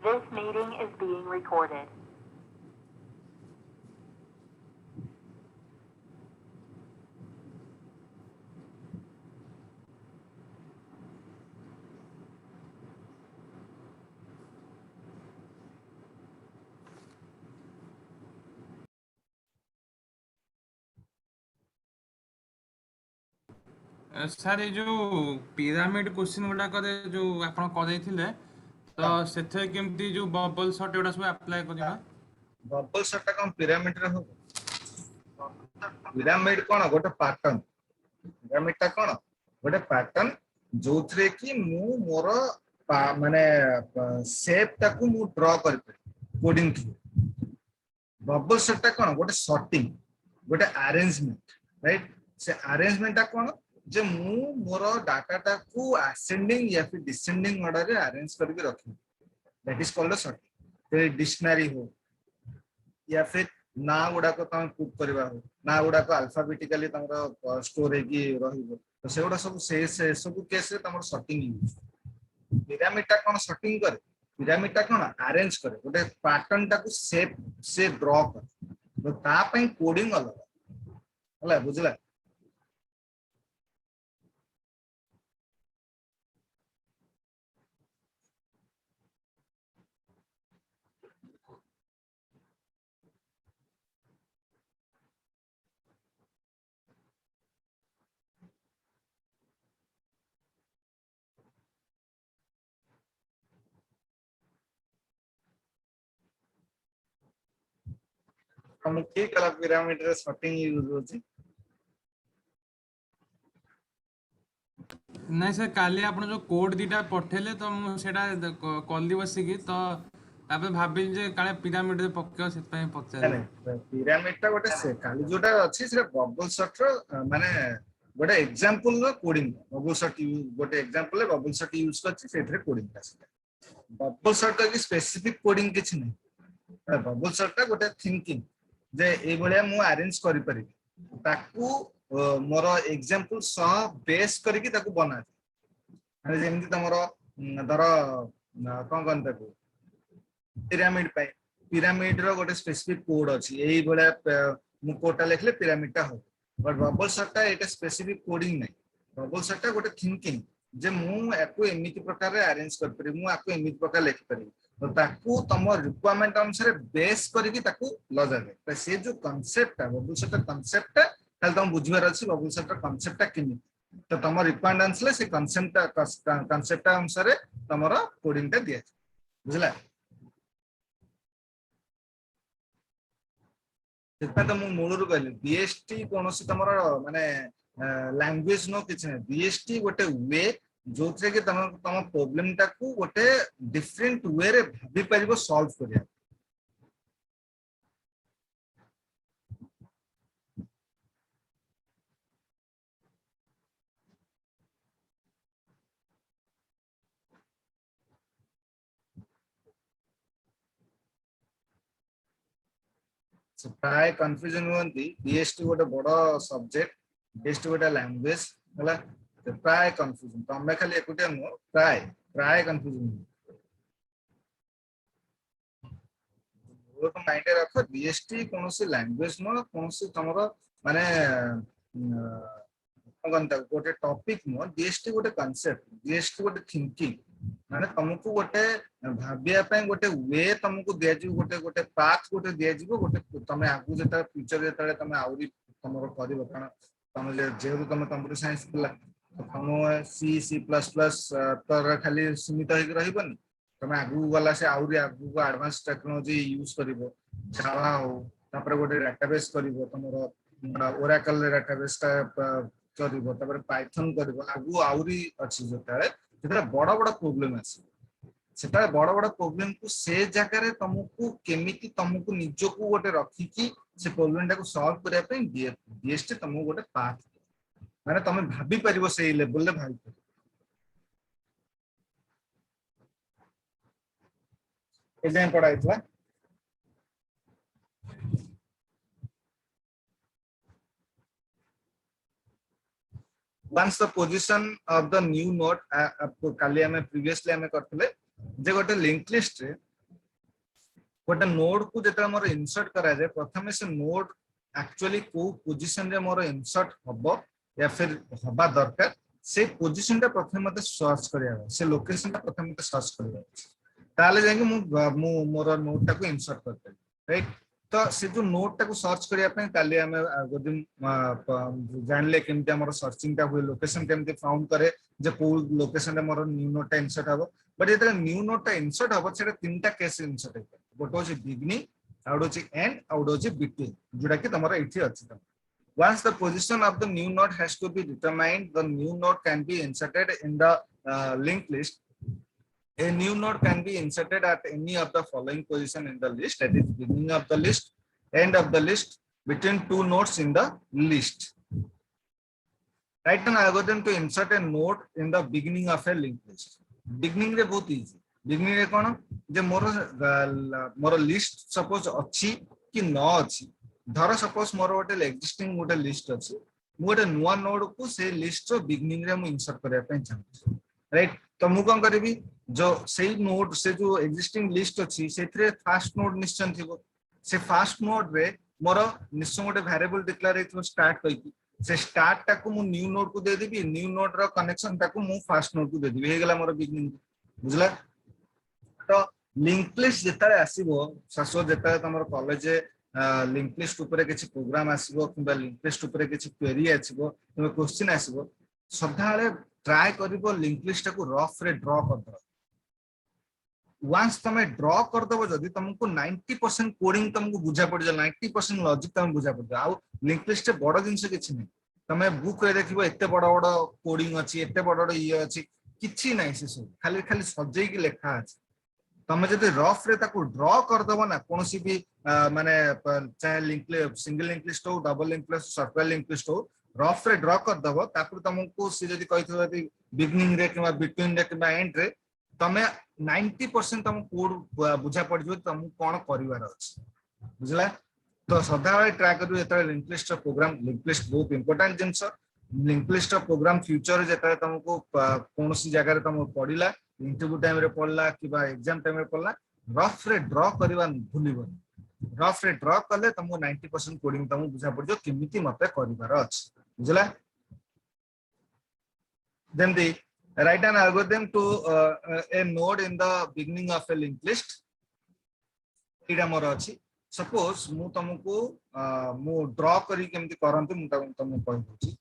This meeting is being recorded. Sir ଏ ଯୋଉ pyramid question ଗୁଡାକରେ ଯୋଉ ଆପଣ କରିଥିଲେ ତ ସେଥିରେ କେମିତି ଯୋଉ ବବଲ ସଟ୍ ଏଗୁଡା ସବୁ ଆପ୍ଲାଏ କରିବା? ବବଲ ସଟ୍ ଟା କଣ ପିରାମିଡ ରେ ହବ? ପିରାମିଡ କଣ ଗୋଟେ ପାଟର୍ନ। ପିରାମିଡ ଟା କଣ ଗୋଟେ ପାଟର୍ନ ଯୋଉଥିରେ କି ମୁଁ ମୋର ମାନେ ସେପ୍ ଟାକୁ ମୁଁ ଡ୍ର କରିପାରିବି କୋଡିଂ ଥ୍ରୁ। ବବଲ ସଟ୍ ଟା କଣ ଗୋଟେ ସର୍ଟିଂ, ଗୋଟେ ଆରେଞ୍ଜମେଣ୍ଟ, ରାଇଟ୍? ସେ ଆରେଞ୍ଜମେଣ୍ଟ ଟା କଣ ଯେ ମୁଁ ମୋର ଡାଟାଟାକୁ ଆସେଣ୍ଡିଂ या फिर डिसेंडिंग ऑर्डर रे अरेंज करके रखिବି। That is called sorting. ते डिक्शनरी हो या फिर ना गुड़ाक तुम पुट करवा हो, ना गुड़ाक अल्फाबेटिकली तुम स्टोर हेकी रहिबो, तो सेगुडा सब से सब केस रे तुम सॉर्टिंग यूज। पिरामिड टा कोन सॉर्टिंग करे? पिरामिड टा कोन अरेंज करे, गोटे पैटर्न टाको शेप से ड्रॉ करे, तो ता पई कोडिंग अलग हला, बुझला? हम की कला पिरामिड रे सॉर्टिंग यूज होची? ନାଇଁ ସାର୍ କାଲି ଆପଣ ଯୋଉ କୋଡ୍ ଦିଟା ପଠେଇଲେ ତ ମୁଁ ସେଇଟା କଲି ବସିକି ତ ତାପରେ ଭାବିଲି ଯେ କାଳେ ପିରାମିଡରେ ପକେଇବ ସେଥିପାଇଁ ପଚାରିଲି। पिरामिड टा गोटे से काली जोटा अछि से बबल सॉर्ट रो माने गोटे एग्जांपल रो कोडिंग। बबल सॉर्ट गोटे एग्जांपल रे बबल सॉर्ट यूज करछि सेथरे कोडिंग ता। बबल सॉर्ट का स्पेसिफिक कोडिंग किछ नै। बबल सॉर्ट टा गोटे थिंकिंग जे ए भलिया मु अरेंज करि परिबी, ताकू मोर एग्जांपल सह बेस करिकि ताकू बना। अरे जेमति तमरो धर कोन कोन ताकू पिरामिड पाए, पिरामिड रो गोटे स्पेसिफिक कोड अछि, एई भलिया मु कोडटा लिखले पिरामिड टा हो। बट बबल सॉर्ट टा एटा स्पेसिफिक कोडिंग नै। बबल सॉर्ट टा गोटे थिंकिंग जे मु एको एमिति प्रकार रे अरेंज कर परिबी, मु आको एमिति प्रकार लिख परिबी, तो ताकू तम रिक्वायरमेंट अनुसार बेस करिकि ताकू लजाबे। त से जो कांसेप्ट ता बबल सॉर्ट टा कांसेप्ट ता खाली तुम बुझिबार अछि बबल सॉर्ट टा कांसेप्ट ता किनि, तो तम रिक्वायरमेंट अनुसार से कांसेप्ट ता अनुसार तमरो कोडिंग ता दिया, बुझला? सेटा तो मु मूलरू कहली बीएसटी कोनोसी तमर माने लैंग्वेज नो किछ नै। बीएसटी गोटे वे जोथरे कि तम प्रॉब्लम टाकू गोटे डिफरेंट वे रे भाबी परिबो सॉल्व करिया। प्राय कंफ्यूजन होती बीएसटी गोटे बड़ सब्जेक्ट, बीएसटी गोटे लैंग्वेज हला, प्राय कंफ्यूजन तमे खाली एकुटिया नो प्राय प्राय कंफ्यूजन। वो तो माइंड रे रख बीएसटी कोनोसी लैंग्वेज नो, कोनोसी तमरो माने गोटे टॉपिक नो। बीएसटी गोटे कांसेप्ट, बीएसटी गोटे थिंकिंग, माने तुमको गोटे भाबिया पय गोटे वे तुमको दिया जिवो, गोटे गोटे पाथ गोटे दिया जिवो, गोटे तमे आगु जेता फ्यूचर जेता तमे आउरी तमरो करिवो कारण तमे जेहु तमे कंप्यूटर साइंस पिला तम सी सी प्लस प्लस तर खाली सीमित होई रहिबनी, तमे आगु वाला से आउरी आगु को एडवांस टेक्नोलॉजी यूज करिवो। जावा हो तापर गोटे डेटाबेस करिवो, तमरो ओरेकल डेटाबेस ता करिवो, तापर पाइथन करिवो, आगु आउरी अछि जेताले जेता बड़ बड़ प्रॉब्लम अछि। सेटा बड़ बड़ प्रॉब्लम को से जगह रे तुमको केमिति तुमको निजको गोटे रखी कि से प्रॉब्लम टाको सॉल्व करिया पे बीएसटी तुमको गोटे पाथ माने तुम भाबी परिबो से लेवल ले भाबी परिबो। एजाय पढाइतला once the position of the new node काली हमें previously हमें करथिले जे गोटे लिंक लिस्ट रे गोटे नोड को जेता मोर इंसर्ट करा जाए प्रथमे से नोड एक्चुअली को पोजीशन रे मोर इंसर्ट हबो या फिर हबा दरकार से पोजीशन टा प्रथमे मते सर्च करिया से लोकेशन टा प्रथमे मते सर्च करिया ताले जाके मु मोर नोड टा को इंसर्ट करते राइट तो से जो नोड टा को सर्च करिया पे काली हमें गोदिन जानले केमते हमर सर्चिंग टा हुए लोकेशन केमते फाउंड करे जे को लोकेशन रे मोर न्यू नोड टा इंसर्ट हबो बट जेते न्यू नोड टा इंसर्ट हबो सेटा तीनटा केस इंसर्ट हे गोटे होची बिगनिंग आउट होची एंड आउट होची बिटवीन जोटा कि तमरा इठी अछि त once the position of the new node has to be determined the new node can be inserted in the linked list. A new node can be inserted at any of the following position in the list, that is beginning of the list, end of the list, between two nodes in the list. Write an algorithm to insert a node in the beginning of a linked list. Beginning रे बहुत easy. Beginning रे कोन जे मोर list suppose अछि कि न अछि धर suppose मोर गोटे existing गोटे लिस्ट अछि मु गोटे नुवा नोड को से लिस्ट रो बिगिनिंग रे मु इंसर्ट करया पे चाहू राइट तो मु कोन करबी जो सेही नोड से जो एक्जिस्टिंग लिस्ट अछि सेथरे फर्स्ट नोड निश्चय थिबो से फर्स्ट नोड रे मोर निश्चय गोटे वेरिएबल डिक्लेयर हेतु स्टार्ट कइकी से स्टार्ट टा को मु न्यू नोड को दे देबी न्यू नोड रो कनेक्शन टा को मु फर्स्ट नोड को दे देबी हे गेला मोर बिगिनिंग बुझला तो लिंक लिस्ट जेताले आसीबो सासो जेताले तमर कॉलेज लिंक लिस्ट ऊपर किसी प्रोग्राम आसीबो किबा लिंक लिस्ट ऊपर किसी क्वेरी आसीबो किबा क्वेश्चन आसीबो सदाळे ट्राई करबो लिंक लिस्ट को रफ रे ड्रा कर दो वंस तमे ड्रा कर दबो जदी तुमको 90% कोडिंग तुमको बुझा पड़ जा 90% लॉजिक तुम बुझा पड़ जा आ लिंक लिस्ट बड़ जिंस किछि नै तमे बुक रे देखिबो एते बड़ बड़ कोडिंग अछि एते बड़ बड़ ये अछि किछि नै से सब खाली खाली सजै की लेखा अछि तमे जदि रफ रे ताको ड्रा कर दबो ना कोनोसी भी माने चाहे लिंक सिंगल लिंक लिस्ट हो double link list circular link list हो रफ रे ड्रा कर दबो तापर तुमको से जदि कहिथो जदि बिगिनिंग रे किबा बिटवीन रे किबा एंड रे तमे 90% तुम कोड बुझा पड़ जो तुम कोन करिवार अछि बुझला तो सदा ट्राई करू एता link list program link list बहुत important since link list program future जेता तुमको कोनोसी जगह रे तुम पढिला इंटरव्यू टाइम रे पढला किबा एग्जाम टाइम रे पढला रफ रे ड्रा करबा भूलिबो रफ रे ड्रा करले तुमको 90% कोडिंग तुमको बुझा पड़ जो किमिति मते करिवार अछि बुझला then the write an algorithm to a node in the beginning of a linked list एटा मोर अछि सपोज मु तुमको मु ड्रा करी केमति करंती मु तुमको कहि दोछि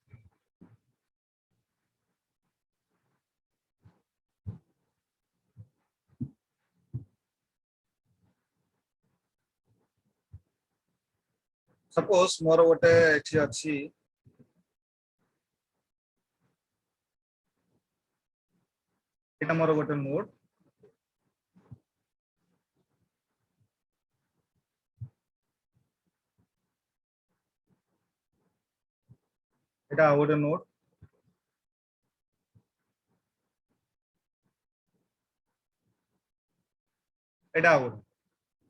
सपोज मोर गोटे एठी अछि एटा मोर गोटे नोड एटा गोटे नोड एटा गोटे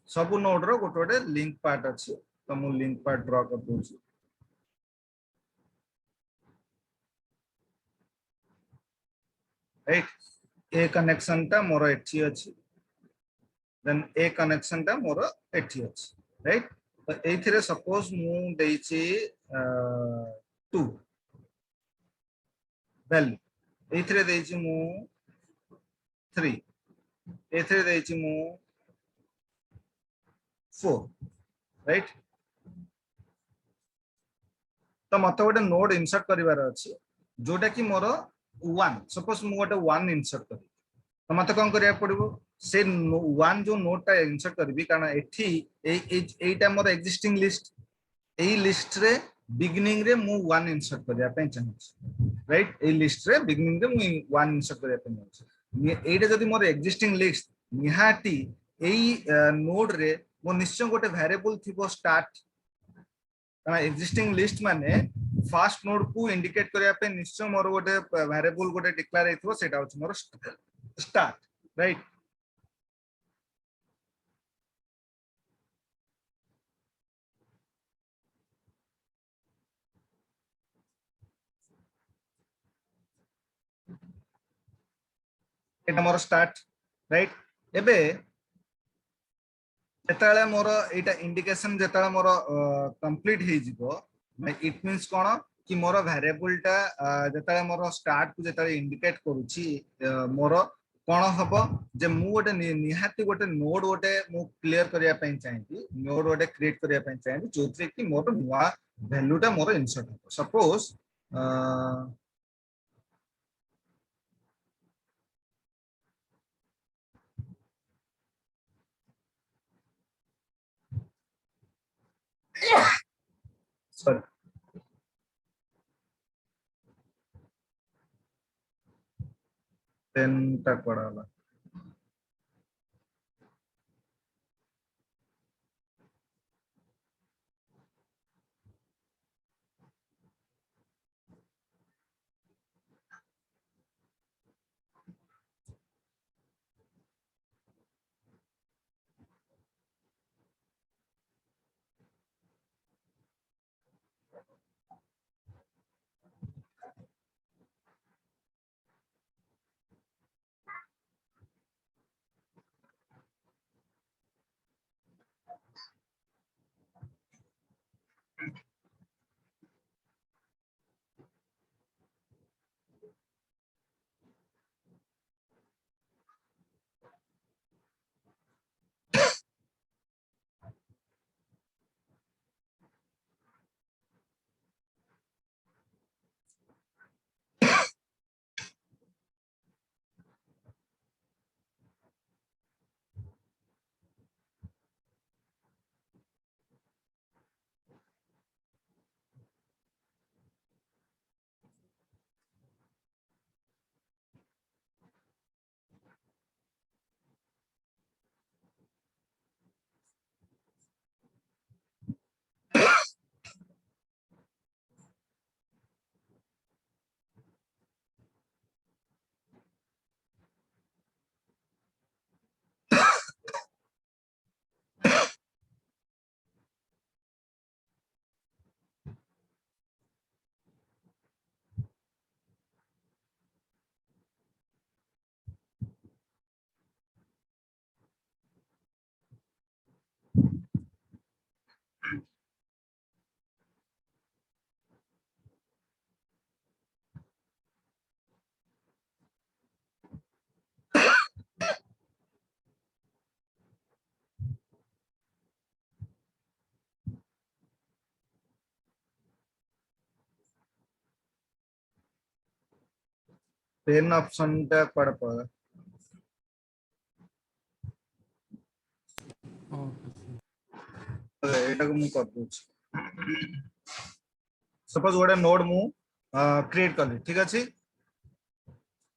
सब नोड रो गोटे गोटे लिंक पार्ट अछि तो मु लिंक पार्ट ड्रा कर दोछि राइट ए कनेक्शन टा मोर एठी अछि देन ए कनेक्शन टा मोर एठी अछि राइट तो एथिरे सपोज मु देछि 2 वैल्यू एथिरे देछि मु 3 एथिरे देछि मु 4 राइट तो मत गोटे नोड इंसर्ट करिवार अछि जोटा कि मोर 1 सपोज मु गोटे 1 इंसर्ट करी तो मत कोन करिया पड़िबो से 1 जो नोड टा इंसर्ट करबी कारण एठी एटा मोर एक्जिस्टिंग लिस्ट एई लिस्ट रे बिगिनिंग रे मु 1 इंसर्ट करिया पे चाहू राइट ए लिस्ट रे बिगिनिंग रे मु 1 इंसर्ट करिया पे चाहू एटा जदी मोर एक्जिस्टिंग लिस्ट निहाटी एई नोड रे मो निश्चय गोटे वेरिएबल थिबो स्टार्ट कारण एक्जिस्टिंग लिस्ट माने फर्स्ट नोड को इंडिकेट करिया पे निश्चय मोर गोटे वेरिएबल गोटे डिक्लेयर हेतबो सेटा होछ मोर स्टार्ट राइट एटा मोर स्टार्ट राइट एबे जेताले मोर एटा इंडिकेशन जेताले मोर कंप्लीट हे जिवो इट मींस कोन कि मोर वेरिएबल टा जेताले मोर स्टार्ट को जेताले इंडिकेट करूची मोर कोन हबो जे मु गोटे निहाती गोटे नोड गोटे मु क्लियर करिया पई चाहि नोड गोटे क्रिएट करिया पई चाहि जोथरे कि मोर नुवा वैल्यू टा मोर इंसर्ट हो सपोज सॉरी पेन टा पड़ाला पेन ऑप्शन टा पड़ पड़ एटा को मु कर दूछ सपोज गोटे नोड मु क्रिएट करली ठीक अछि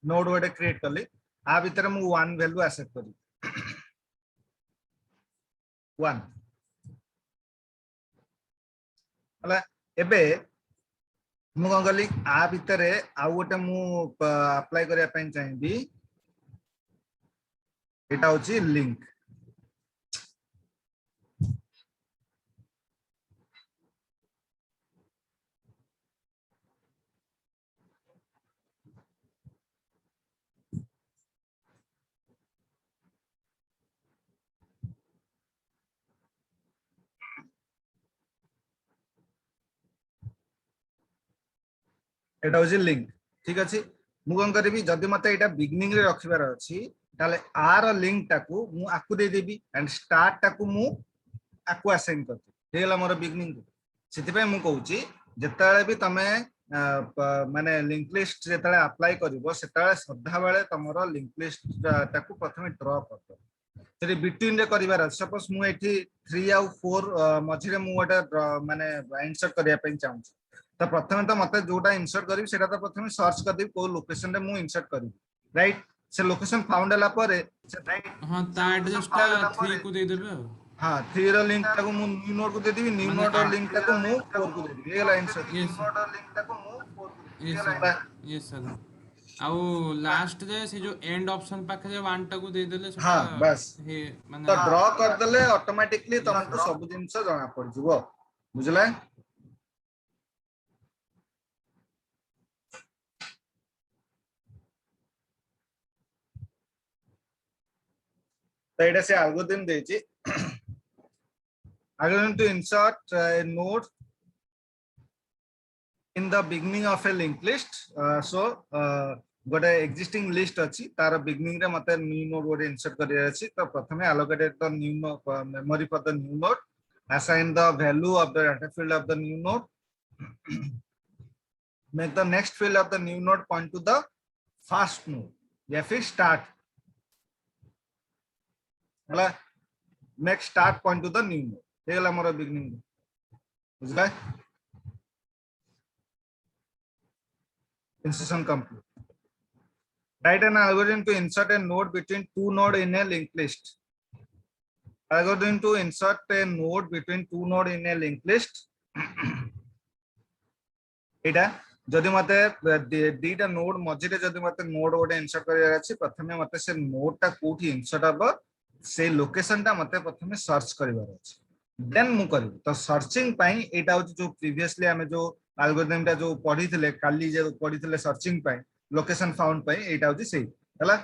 नोड गोटे क्रिएट करली आ भीतर मु 1 वैल्यू एक्सेप्ट करी 1 हला एबे मु कौन कली आ भीतर आ गोटे मु अप्लाई करिया पई चाहिबी एटा होची लिंक एटा होची लिंक ठीक अछि मु कौन करबी जदी मते एटा बिगिनिंग रे रखिबार अछि ताले आर लिंक टाकू मु आकु दे देबी एंड स्टार्ट टाकू मु आकु असाइन करती हेला मोर बिगिनिंग सेति पे मु कहूची जेताले भी तमे माने लिंक लिस्ट जेताले अप्लाई करिवो सेताले सदा बेले तमरो लिंक लिस्ट टाकू प्रथमे ड्रा करतो तेरे बिटवीन रे करिवार सपोज मु एठी 3 आउ 4 मझिरे मु गोटे माने इंसर्ट करिया पई चाहूँ तो प्रथमे तो मते जोटा इंसर्ट करी सेटा तो प्रथमे सर्च कर देबी को लोकेशन रे मु इंसर्ट करी राइट से लोकेशन फाउंड हला पारे से राइट हां ता एड्रेसटा 3 को दे देबे हाँ 3 रो लिंक टाको मु न्यू नोड को दे देबी न्यू नोड रो लिंक टाको मु 4 को दे देबी एला इंसर्ट यस यस सर आउ लास्ट जे से जो एंड ऑप्शन पाखे जे 1 टा को दे देले सेटा हाँ बस हे माने तो ड्रॉ कर देले ऑटोमेटिकली तुमको सब जिंस जाना पड़ जिवो बुझले तो एटा से एल्गोरिथम देछि algorithm to insert a node in the beginning of a linked list. गोटे existing list अच्छी तार beginning रे मते new node गोटे insert करिया अछि तो प्रथमे allocate the new memory for the new node, assign the value of the data field of the new node, make the next field of the new node point to the first node या फिर start हला make start point to the new node ये गला मोर beginning बुझला insertion complete. Write an algorithm to insert a node between two nodes in a linked list. Algorithm to insert a node between two nodes in a linked list. एटा जदि मते दीटा node मझिरे जदि मते node गोटे insert करिया अछि प्रथमे मते से नोड टा कोठी इंसर्ट हबो से लोकेशन टा मते प्रथमे सर्च करिवार अछि देन मु करबी तो सर्चिंग पई एटा होची जो प्रीवियसली हमें जो एल्गोरिथम टा जो पढिथिले काली जे पढिथिले सर्चिंग पई लोकेशन फाउंड पई एटा होची सेही हला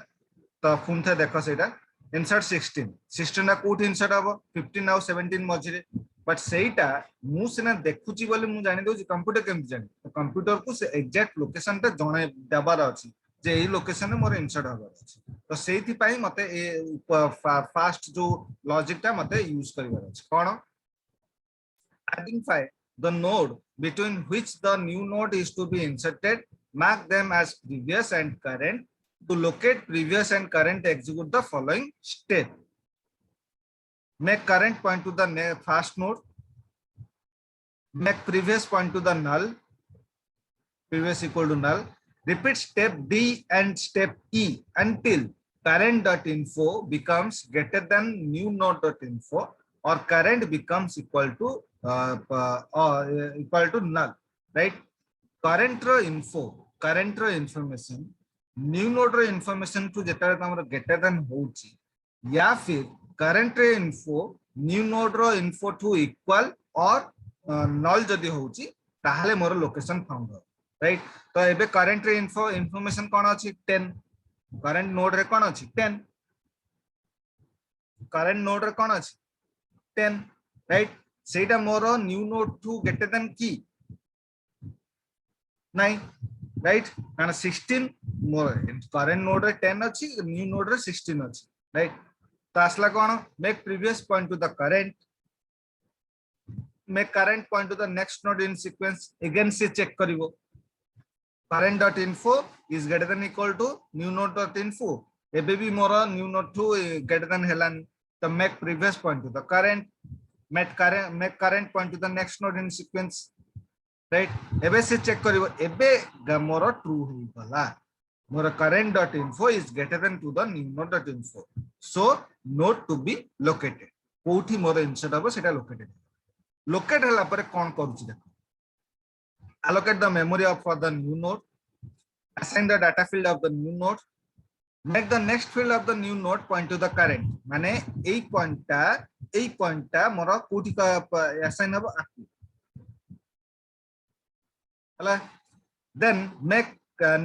तो फुनथे देखो सेटा इंसर्ट 16 ना कोठी इंसर्ट हबो 15 आउ 17 मझिरे बट सेटा मु सिना देखुची बोले मु जानि दउची कंप्यूटर केम जानि तो कंप्यूटर को से एग्जैक्ट लोकेशन टा जणे देबार अछि जे एई लोकेशन में मोर इंसर्ट हबार अछि तो सेथि पई मते ए फास्ट जो लॉजिक टा मते यूज करिवार अछि कोन identify the node between which the new node is to be inserted, mark them as previous and current. To locate previous and current, execute the following step. Make current point to the first node, make previous point to the null, previous equal to null. Repeat step D and step E until current.info becomes greater than new node.info or current becomes equal to null, right? Current information new node information to जेता हमर greater than होची या फिर current info new node info to equal or null जदी होची ताहाले मोर location found हो right तो एबे current information कोन अछि 10 current node रे कोन अछि 10 current node रे कोन अछि 10 राइट सेटा मोर new node to greater than key नहीं राइट कारण 16 मोर करंट नोड रे 10 अछि न्यू नोड रे 16 अछि राइट तो आसला कोन make previous point to the current make current point to the next node in sequence again से चेक करिवो current.info is greater than equal to new node.info एबे भी मोर new node to greater than हेलान तो make previous point to the current make current point to the next node in sequence right एबे से check करिवो एबे more true होई गला मोर current.info is greater than to the new node.info so node to be located कोठी मोर insert हबो सेटा located locate हला पर कोन करूची देखो allocate the memory of for the new node assign the data field of the new node make the next field of the new node point to the current माने एई पॉइंटटा मोर कोठी का assign हबो हला then make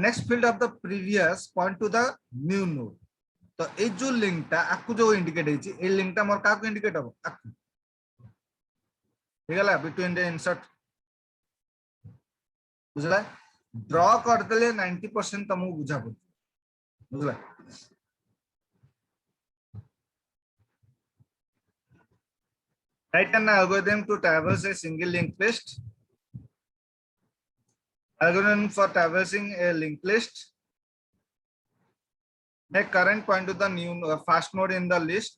next field of the previous point to the new node तो ए जो link ता आकु जो indicate हेची ए लिंक ता मोर का को इंडिकेट हबो आकु हे गला बिटवीन द इंसर्ट बुझला ड्रॉ कर देले 90% तमु बुझा पड़ बुझला write an algorithm to traverse a single linked list algorithm for traversing a linked list make current point to the new first node in the list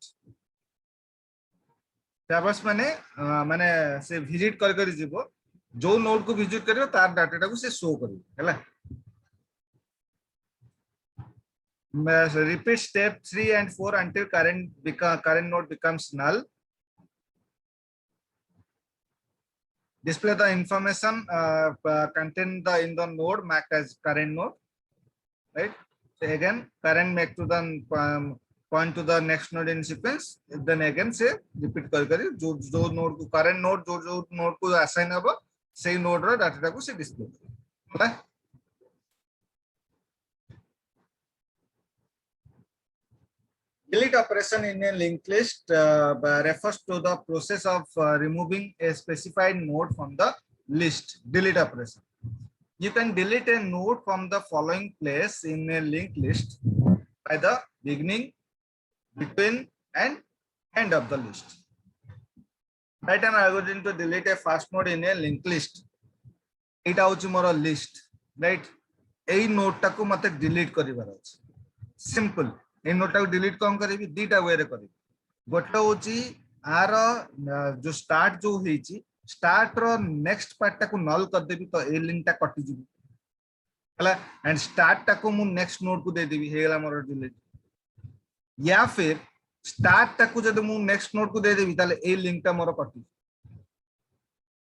traverse माने से visit कर जीवो जो नोड को विजिट करियो तार डाटा टा को से शो करियो हैला repeat step 3 and 4 until current node becomes null display the information contained in the node marked as current node right so again current make to the point to the next node in sequence then again say repeat कर जो node को current node जो node को assign हबो सेही node रो data को से display होला delete operation in a linked list refers to the process of removing a specified node from the list. Delete operation. You can delete a node from the following place in a linked list by the beginning, between, and end of the list. Write an algorithm to delete a first node in a linked list. It out tomorrow list, right? A node taku mate delete karibar अछि. Simple. A node taku delete कौन करेबी दीटा वे रे करेबी. गोटे होची are जो start जो हेची start रो next part टाकू नल कर देबी तो ए लिंक टा कटि जिवि हला एंड स्टार्ट टाकू मु नेक्स्ट नोड को दे देबी हेला मोर डिलीट या फिर स्टार्ट टाकू जदि मु नेक्स्ट नोड को दे देबी ताले ए लिंक टा मोर कटि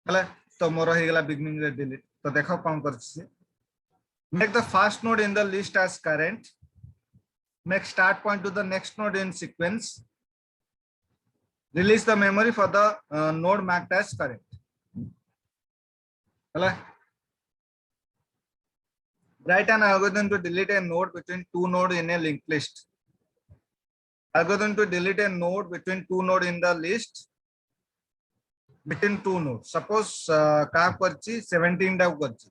हला तो मोर हेला बिगिनिंग रे डिलीट तो देखो कोन करछि make the first node in the list as current, make start point to the next node in sequence, release the memory for the node marked as current. Hello? Write an algorithm to delete a node between two nodes in a linked list. Algorithm to delete a node between two nodes in the list between two nodes. Suppose का करछि 17 टा करछि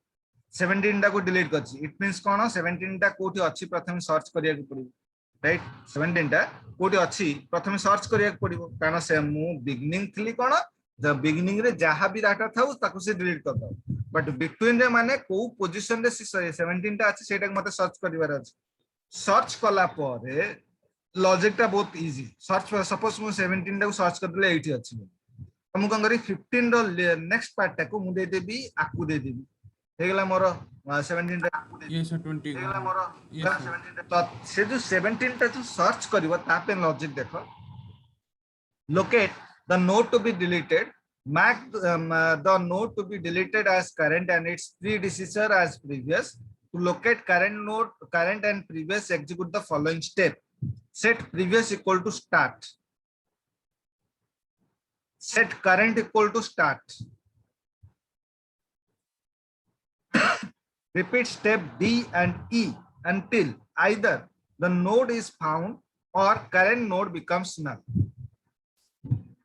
17 टा को delete करछि it means कोन 17 टा कोठी अछि प्रथम सर्च करिया के पड़िबो राइट 17 टा कोठी अछि प्रथम सर्च करिया के पड़िबो कारण से मु beginning Thali cone the beginning रे जहा भी डाटा थाउ ताको से डिलीट कर दो बट बिटवीन रे माने को पोजीशन रे 17 टा अछि सेटा मते सर्च करिवार अछि सर्च कला परे लॉजिक टा बहुत इजी सर्च सपोज मु 17 टा को सर्च कर देले 80 अछि हम कोन करी 15 रो नेक्स्ट पार्ट टा को मु दे देबी आकु दे देबी हेगला मोर 17 टा ये 20 हेगला मोर 17 टा तो से जो 17 टा जो सर्च करिवो ता पे लॉजिक देखो locate the node to be deleted mark the node to be deleted as current and its predecessor as previous to locate current and previous execute the following step set previous equal to start set current equal to start repeat step D and E until either the node is found or current node becomes null.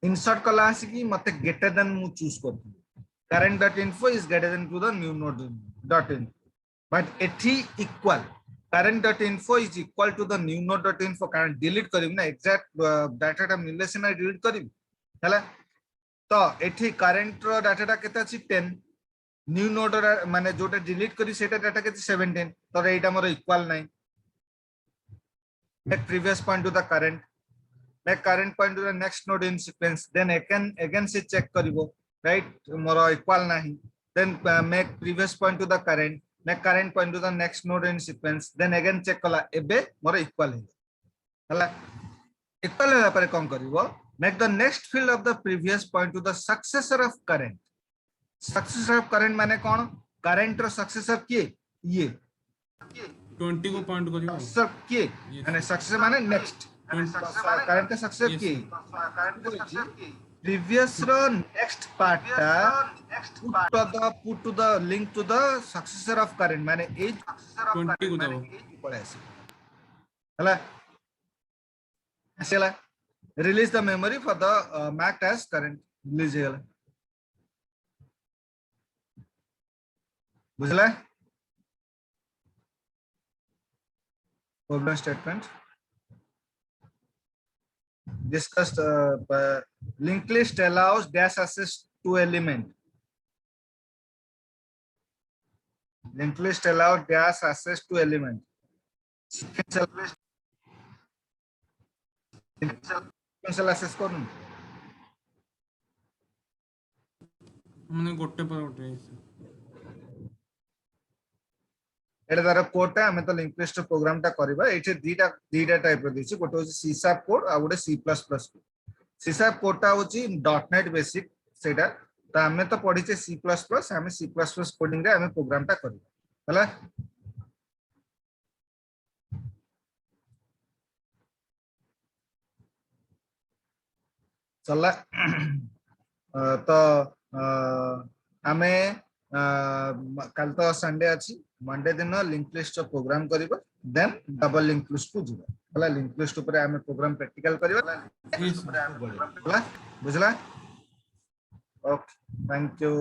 Insert kala asiki mate greater than mu choose korti. Current.info is greater than to the new node.info. But ethi equal. Current.info is equal to the new node.info. Current delete karim na exact data ta mille se na delete karim. Hala. तो एठी current ro data ta केता अछि 10. New node माने जोटा delete करी सेटा data के 17 तो एटा मोर equal नाही make previous point to the current make current point to the next node in sequence then again से check करिवो right मोर इक्वल नाही then make previous point to the current make current point to the next node in sequence then again check कला एबे मोर equal हे हला equal होला पर कोन करिवो make the next field of the previous point to the successor of current successor of current माने कौन current रो successor के ये 20 को पॉइंट करियो सर के माने सक्सेसर माने नेक्स्ट करंट का सक्सेसर के प्रीवियस रो next part put to the link to the successor of current माने ए सक्सेसर ऑफ 20 को दबो पड़े हला ऐसेला release the memory for the marked as current release हेला बुझला problem statement discussed linked list allows dash access to element linked list allows dash access to element sequential access करनु हमने गोटे पर उठे एटा तार कोड ता हमें तो लिंक लिस्ट प्रोग्राम ता करबा एठे दीटा टाइप रो दिछि गोटे होछि सी शार्प कोड आ गोटे C plus plus C sharp code ता होछि .NET बेसिक सेटा ता हमें तो पढी छे सी प्लस प्लस हमें सी प्लस प्लस कोडिंग रे हमें प्रोग्राम ता करबा हला चला तो हमें कल तो संडे अच्छी मंडे दिन लिंक लिस्ट प्रोग्राम करबा देन डबल लिंक लिस्ट को जीवा होला लिंक लिस्ट ऊपर हम प्रोग्राम प्रैक्टिकल करबा Yes. होला बुझला ओके थैंक यू